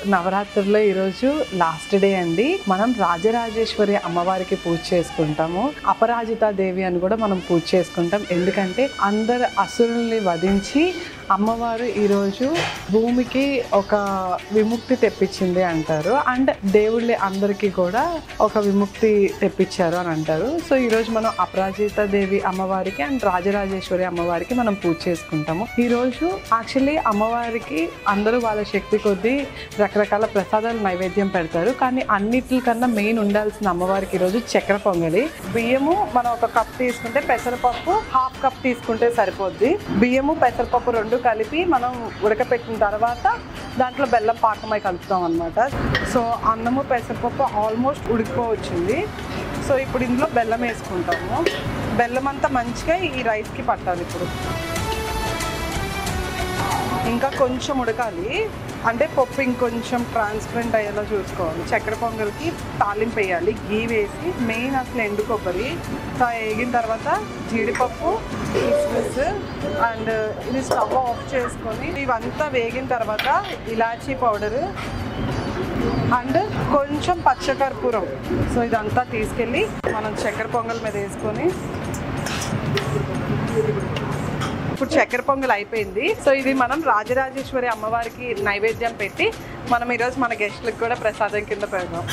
నవరాత్రుల్లో ఈరోజు last day అండి. మనం రాజరాజేశ్వరి అమ్మవారికి పూజ చేసుకుంటాము. అపరాజితా దేవి అని కూడా మనం పూజ చేసుకుంటాం. ఎందుకంటే అందరు అసురుల్ని వధించి అమ్మవారు ఈరోజు భూమికి ఒక విముక్తి తెప్పించింది అంటారు. అండ్ దేవుళ్ళే అందరికీ కూడా ఒక విముక్తి తెప్పించారు అని అంటారు. సో ఈరోజు మనం అపరాజితా దేవి అమ్మవారికి అండ్ రాజరాజేశ్వరి అమ్మవారికి మనం పూజ చేసుకుంటాము. ఈరోజు యాక్చువల్లీ అమ్మవారికి అందరూ వాళ్ళ శక్తి కొద్దీ రకరకాల ప్రసాదాలు నైవేద్యం పెడతారు. కానీ అన్నిటికన్నా మెయిన్ ఉండాల్సిన అమ్మవారికి ఈరోజు చక్కెర పొంగలి. బియ్యము మనం ఒక కప్ తీసుకుంటే పెసరపప్పు హాఫ్ కప్ తీసుకుంటే సరిపోద్ది. బియ్యము పెసరపప్పు రెండు కలిపి మనం ఉడకపెట్టిన తర్వాత దాంట్లో బెల్లం పాకమై కలుపుతాం అనమాట. సో అన్నము పెసరపప్పు ఆల్మోస్ట్ ఉడికిపోవచ్చింది. సో ఇప్పుడు ఇందులో బెల్లం వేసుకుంటాము. బెల్లం అంతా మంచిగా ఈ రైస్కి పట్టాలి. ఇప్పుడు ఇంకా కొంచెం ఉడకాలి, అంటే పప్పు ఇంకొంచెం ట్రాన్స్పరెంట్ అయ్యేలా చూసుకోవాలి. చక్కెర పొంగల్కి తాలింపు వేయాలి, గీ వేసి మెయిన్ అసలు ఎండు కొబ్బరి వేగిన తర్వాత జీడిపప్పు, కిస్మిస్ అండ్ ఇది స్టవ్ ఆఫ్ చేసుకొని ఇవంతా వేగిన తర్వాత ఇలాచీ పౌడరు అండ్ కొంచెం పచ్చకర్పూరం. సో ఇదంతా తీసుకెళ్ళి మనం చక్కెర పొంగల్ మీద వేసుకొని ఇప్పుడు చక్కెర పొంగల్ అయిపోయింది. సో ఇది మనం రాజరాజేశ్వరి అమ్మవారికి నైవేద్యం పెట్టి మనం ఈరోజు మన గెస్ట్లకు కూడా ప్రసాదం కింద పెడదాం.